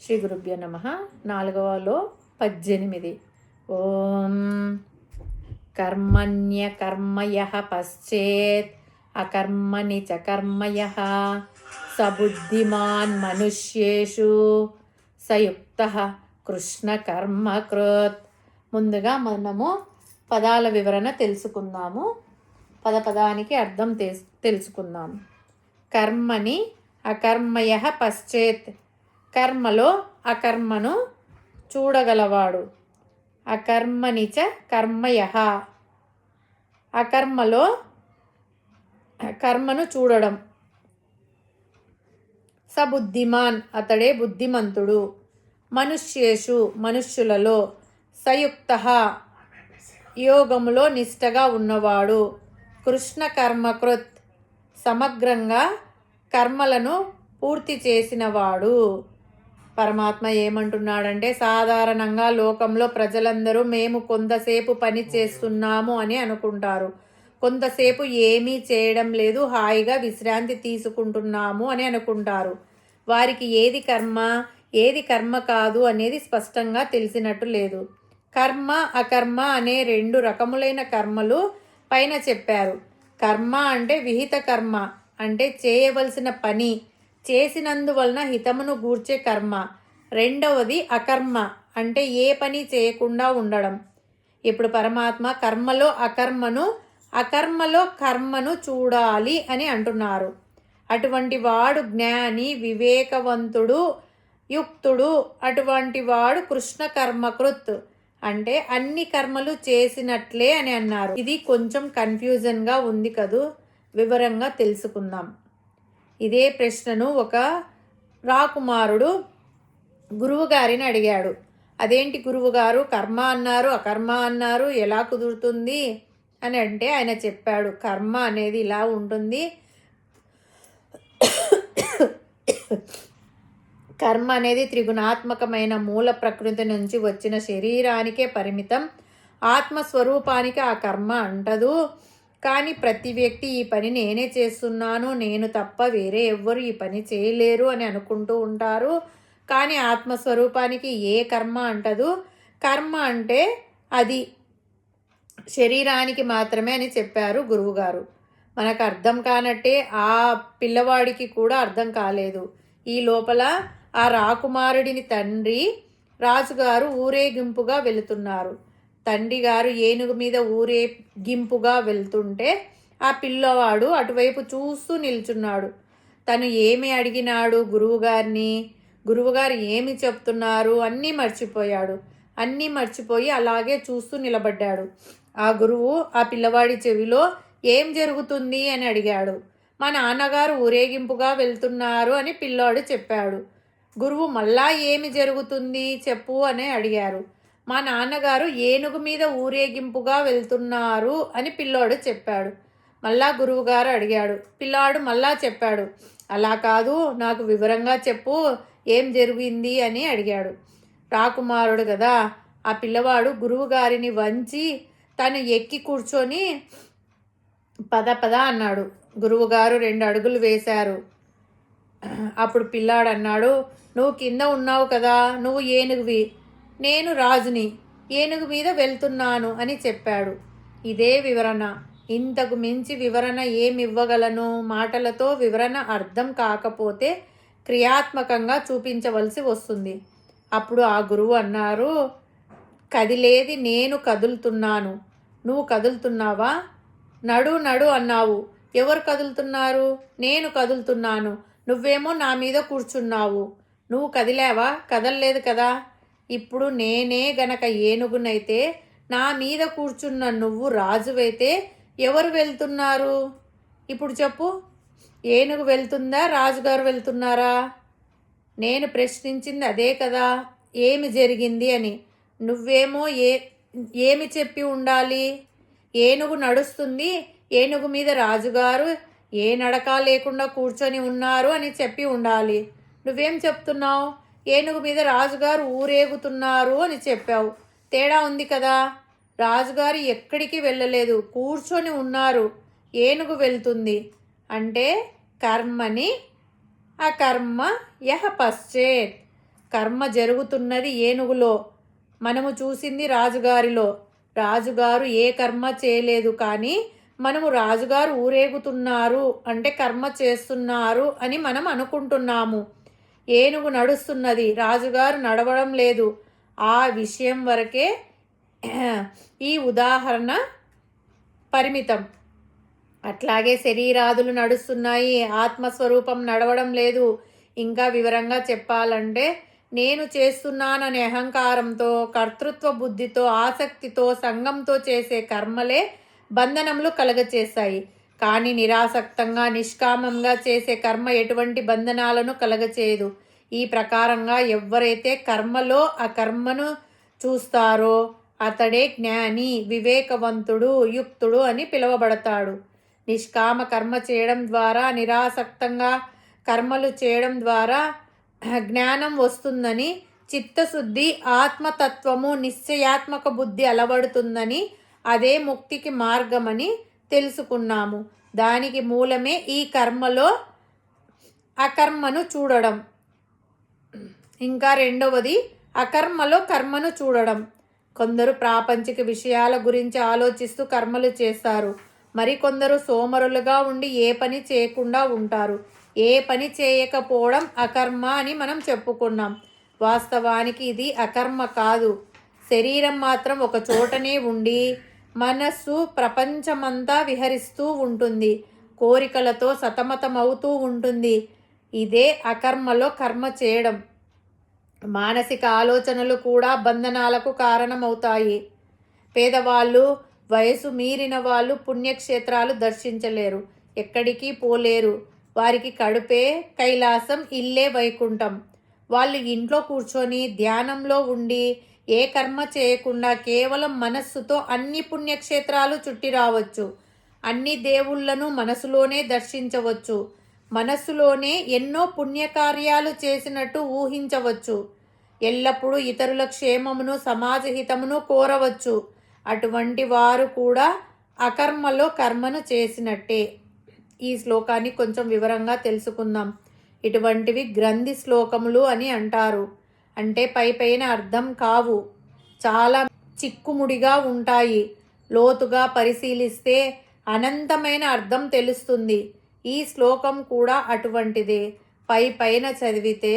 శ్రీ గురుభ్యో నమః. 4వలో 18. ఓం కర్మణ్యకర్మయః పశ్చేత్ అకర్మణి చ కర్మయః సబుద్ధిమాన్ మనుష్యేషు సయుక్తః కృష్ణ కర్మకృత్. ముందుగా మనము పదాల వివరణ తెలుసుకుందాము. పదానికి అర్థం తెలుసుకుందాము. కర్మని అకర్మయః పశ్చేత్, కర్మలో అకర్మను చూడగలవాడు. అకర్మనిచ కర్మయః, అకర్మలో కర్మను చూడడం. సబుద్ధిమాన్, అతడే బుద్ధిమంతుడు. మనుష్యేషు, మనుష్యులలో. సయుక్తః, యోగములో నిష్టగా ఉన్నవాడు. కృష్ణ కర్మకృత్, సమగ్రంగా కర్మలను పూర్తి చేసినవాడు. పరమాత్మ ఏమంటున్నాడంటే, సాధారణంగా లోకంలో ప్రజలందరూ మేము కొంతసేపు పని చేస్తున్నాము అని అనుకుంటారు, కొంతసేపు ఏమీ చేయడం లేదు, హాయిగా విశ్రాంతి తీసుకుంటున్నాము అని అనుకుంటారు. వారికి ఏది కర్మ ఏది కర్మ కాదు అనేది స్పష్టంగా తెలిసినట్టు లేదు. కర్మ అకర్మ అనే 2 రకములైన కర్మలు పైన చెప్పారు. కర్మ అంటే విహిత కర్మ, అంటే చేయవలసిన పని, చేసినందువలన హితమును గూర్చే కర్మ. రెండవది అకర్మ, అంటే ఏ పని చేయకుండా ఉండడం. ఇప్పుడు పరమాత్మ కర్మలో అకర్మను, అకర్మలో కర్మను చూడాలి అని అంటున్నారు. అటువంటి వాడు జ్ఞాని, వివేకవంతుడు, యుక్తుడు. అటువంటి వాడు కృష్ణ కర్మకృత్, అంటే అన్ని కర్మలు చేసినట్లే అని అన్నారు. ఇది కొంచెం కన్ఫ్యూజన్గా ఉంది కదూ, వివరంగా తెలుసుకుందాం. ఇదే ప్రశ్నను ఒక రాకుమారుడు గురువుగారిని అడిగాడు. అదేంటి గురువుగారు, కర్మ అన్నారు అకర్మ అన్నారు, ఎలా కుదురుతుంది అని అంటే ఆయన చెప్పాడు, కర్మ అనేది ఇలా ఉంటుంది. కర్మ అనేది త్రిగుణాత్మకమైన మూల ప్రకృతి నుంచి వచ్చిన శరీరానికే పరిమితం. ఆత్మస్వరూపానికి ఆ కర్మ అంటదు. కానీ ప్రతి వ్యక్తి ఈ పని నేనే చేస్తున్నాను, నేను తప్ప వేరే ఎవ్వరు ఈ పని చేయలేరు అని అనుకుంటూ ఉంటారు. కానీ ఆత్మస్వరూపానికి ఏ కర్మ అంటదు. కర్మ అంటే అది శరీరానికి మాత్రమే అని చెప్పారు గురువుగారు. మనకు అర్థం కానట్టే ఆ పిల్లవాడికి కూడా అర్థం కాలేదు. ఈ లోపల ఆ రాకుమారుడిని తండ్రి రాజుగారు ఊరేగింపుగా వెళుతున్నారు. తండ్రి గారు ఏనుగు మీద ఊరేగింపుగా వెళ్తుంటే ఆ పిల్లవాడు అటువైపు చూస్తూ నిల్చున్నాడు. తను ఏమి అడిగినాడు గురువుగారిని, గురువుగారు ఏమి చెప్తున్నారు అన్నీ మర్చిపోయాడు. అన్నీ మర్చిపోయి అలాగే చూస్తూ నిలబడ్డాడు. ఆ గురువు ఆ పిల్లవాడి చెవిలో ఏం జరుగుతుంది అని అడిగాడు. మా నాన్నగారు ఊరేగింపుగా వెళ్తున్నారు అని పిల్లాడు చెప్పాడు. గురువు మళ్ళా ఏమి జరుగుతుంది చెప్పు అని అడిగారు. మా నాన్నగారు ఏనుగు మీద ఊరేగింపుగా వెళ్తున్నారు అని పిల్లాడు చెప్పాడు. మళ్ళా గురువుగారు అడిగాడు. పిల్లాడు మళ్ళా చెప్పాడు. అలా కాదు, నాకు వివరంగా చెప్పు, ఏం జరిగింది అని అడిగాడు. రాకుమారుడు కదా, ఆ పిల్లవాడు గురువుగారిని వంచి తను ఎక్కి కూర్చొని పద పద అన్నాడు. గురువుగారు 2 అడుగులు వేశారు. అప్పుడు పిల్లాడు అన్నాడు, నువ్వు కింద ఉన్నావు కదా, నువ్వు ఏనుగువి, నేను రాజుని, ఏనుగు మీద వెళ్తున్నాను అని చెప్పాడు. ఇదే వివరణ. ఇంతకు మించి వివరణ ఏమివ్వగలను? మాటలతో వివరణ అర్థం కాకపోతే క్రియాత్మకంగా చూపించవలసి వస్తుంది. అప్పుడు ఆ గురువు అన్నారు, కదిలేది నేను కదులుతున్నాను, నువ్వు కదులుతున్నావా? నడు నడు అన్నావు, ఎవరు కదులుతున్నారు? నేను కదులుతున్నాను, నువ్వేమో నా మీద కూర్చున్నావు. నువ్వు కదిలావా? కదలలేదు కదా. ఇప్పుడు నేనే గనక ఏనుగునైతే, నా మీద కూర్చున్న నువ్వు రాజువైతే ఎవరు వెళ్తున్నారు? ఇప్పుడు చెప్పు, ఏనుగు వెళ్తుందా, రాజుగారు వెళ్తున్నారా? నేను ప్రశ్నించింది అదే కదా, ఏమి జరిగింది అని. నువ్వేమో ఏమి చెప్పి ఉండాలి? ఏనుగు నడుస్తుంది, ఏనుగు మీద రాజుగారు ఏ నడక లేకుండా కూర్చొని ఉన్నారు అని చెప్పి ఉండాలి. నువ్వేం చెప్తున్నావు? ఏనుగు మీద రాజుగారు ఊరేగుతున్నారు అని చెప్పావు. తేడా ఉంది కదా. రాజుగారు ఎక్కడికి వెళ్ళలేదు, కూర్చొని ఉన్నారు, ఏనుగు వెళ్తుంది. అంటే కర్మని అకర్మ యహ పశ్చేత్, కర్మ జరుగుతున్నది ఏనుగులో, మనము చూసింది రాజుగారిలో. రాజుగారు ఏ కర్మ చేయలేదు, కానీ మనము రాజుగారు ఊరేగుతున్నారు అంటే కర్మ చేస్తున్నారు అని మనం అనుకుంటున్నాము. ఏనుగు నడుస్తున్నది, రాజుగారు నడవడం లేదు. ఆ విషయం వరకే ఈ ఉదాహరణ పరిమితం. అట్లాగే శరీరాదులు నడుస్తున్నాయి, ఆత్మస్వరూపం నడవడం లేదు. ఇంకా వివరంగా చెప్పాలంటే నేను చేస్తున్నాననే అహంకారంతో, కర్తృత్వ బుద్ధితో, ఆసక్తితో, సంఘంతో చేసే కర్మలే బంధనములు కలగచేస్తాయి. కానీ నిరాసక్తంగా నిష్కామంగా చేసే కర్మ ఎటువంటి బంధనాలను కలగచేయదు. ఈ ప్రకారంగా ఎవరైతే కర్మలో ఆ కర్మను చూస్తారో అతడే జ్ఞాని, వివేకవంతుడు, యుక్తుడు అని పిలువబడతాడు. నిష్కామ కర్మ చేయడం ద్వారా, నిరాసక్తంగా కర్మలు చేయడం ద్వారా జ్ఞానం వస్తుందని, చిత్తశుద్ధి, ఆత్మతత్వము, నిశ్చయాత్మక బుద్ధి అలవడుతుందని, అదే ముక్తికి మార్గమని తెలుసుకున్నాము. దానికి మూలమే ఈ కర్మలో అకర్మను చూడడం. ఇంకా రెండవది అకర్మలో కర్మను చూడడం. కొందరు ప్రాపంచిక విషయాల గురించి ఆలోచిస్తూ కర్మలు చేస్తారు. మరికొందరు సోమరులుగా ఉండి ఏ పని చేయకుండా ఉంటారు. ఏ పని చేయకపోవడం అకర్మ అని మనం చెప్పుకున్నాం. వాస్తవానికి ఇది అకర్మ కాదు. శరీరం మాత్రం ఒక చోటనే ఉండి మనస్సు ప్రపంచమంతా విహరిస్తూ ఉంటుంది, కోరికలతో సతమతమవుతూ ఉంటుంది. ఇదే అకర్మలో కర్మ చేయడం. మానసిక ఆలోచనలు కూడా బంధనాలకు కారణమవుతాయి. పేదవాళ్ళు, వయసు మీరిన వాళ్ళు పుణ్యక్షేత్రాలు దర్శించలేరు, ఎక్కడికి పోలేరు. వారికి కడుపే కైలాసం, ఇల్లే వైకుంఠం. వాళ్ళు ఇంట్లో కూర్చొని ధ్యానంలో ఉండి ఏ కర్మ చేయకుండా కేవలం మనస్సుతో అన్ని పుణ్యక్షేత్రాలు చుట్టి రావచ్చు. అన్ని దేవుళ్లను మనసులోనే దర్శించవచ్చు. మనస్సులోనే ఎన్నో పుణ్యకార్యాలు చేసినట్టు ఊహించవచ్చు. ఎల్లప్పుడూ ఇతరుల క్షేమమును, సమాజ హితమును కోరవచ్చు. అటువంటి వారు కూడా అకర్మలో కర్మను చేసినట్టే. ఈ శ్లోకాన్ని కొంచెం వివరంగా తెలుసుకుందాం. ఇటువంటివి గ్రంథి శ్లోకములు అని అంటారు. అంటే పైపైన అర్థం కావు, చాలా చిక్కుముడిగా ఉంటాయి. లోతుగా పరిశీలిస్తే అనంతమైన అర్థం తెలుస్తుంది. ఈ శ్లోకం కూడా అటువంటిదే. పైపైన చదివితే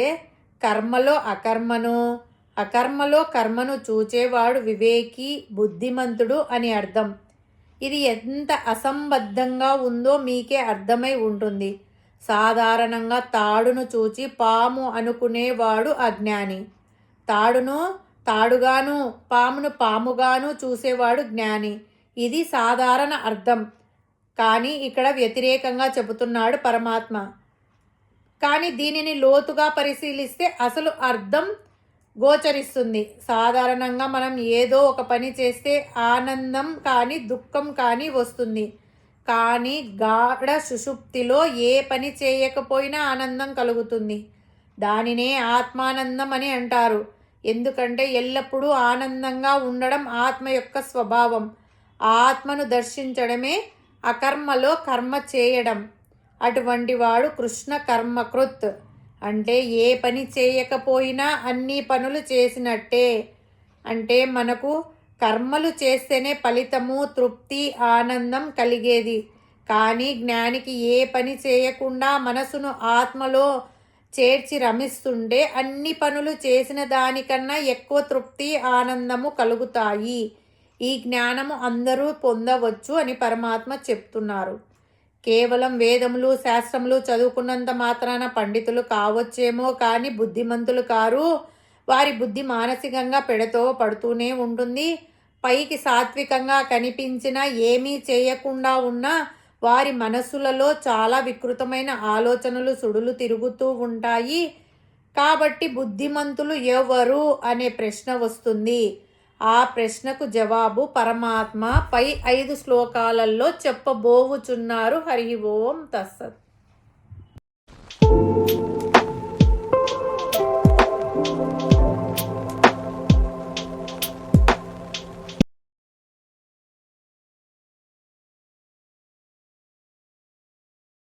కర్మలో అకర్మను, అకర్మలో కర్మను చూచేవాడు వివేకి, బుద్ధిమంతుడు అని అర్థం. ఇది ఎంత అసంబద్ధంగా ఉందో మీకే అర్థమై ఉంటుంది. సాధారణంగా తాడును చూచి పాము అనుకునేవాడు అజ్ఞాని. తాడును తాడుగాను, పామును పాముగాను చూసేవాడు జ్ఞాని. ఇది సాధారణ అర్థం. కానీ ఇక్కడ వ్యతిరేకంగా చెబుతున్నాడు పరమాత్మ. కానీ దీనిని లోతుగా పరిశీలిస్తే అసలు అర్థం గోచరిస్తుంది. సాధారణంగా మనం ఏదో ఒక పని చేస్తే ఆనందం కానీ దుఃఖం కానీ వస్తుంది. కానీ గాఢ సుషుప్తిలో ఏ పని చేయకపోయినా ఆనందం కలుగుతుంది. దానినే ఆత్మానందం అని అంటారు. ఎందుకంటే ఎల్లప్పుడూ ఆనందంగా ఉండడం ఆత్మ యొక్క స్వభావం. ఆత్మను దర్శించడమే అకర్మలో కర్మ చేయడం. అటువంటి వాడు కృష్ణ కర్మకృత్. అంటే ఏ పని చేయకపోయినా అన్ని పనులు చేసినట్టే. అంటే మనకు కర్మలు చేస్తేనే ఫలితము, తృప్తి, ఆనందం కలిగేది. కానీ జ్ఞానికి ఏ పని చేయకుండా మనసును ఆత్మలో చేర్చి రమిస్తుంటే అన్ని పనులు చేసిన దానికన్నా ఎక్కువ తృప్తి, ఆనందము కలుగుతాయి. ఈ జ్ఞానము అందరూ పొందవచ్చు అని పరమాత్మ చెప్తున్నారు. కేవలం వేదములు, శాస్త్రములు చదువుకున్నంత మాత్రాన పండితులు కావచ్చేమో కానీ బుద్ధిమంతులు కారు. వారి బుద్ధి మానసికంగా పెడతో పడుతూనే ఉంటుంది. పైకి సాత్వికంగా కనిపించినా ఏమీ చేయకుండా ఉన్నా వారి మనస్సులలో చాలా వికృతమైన ఆలోచనలు సుడులు తిరుగుతూ ఉంటాయి. కాబట్టి బుద్ధిమంతులు ఎవరు అనే ప్రశ్న వస్తుంది. ఆ ప్రశ్నకు జవాబు పరమాత్మ పై 5 శ్లోకాలలో చెప్పబోవుచున్నారు. హరి ఓం తస్సత్.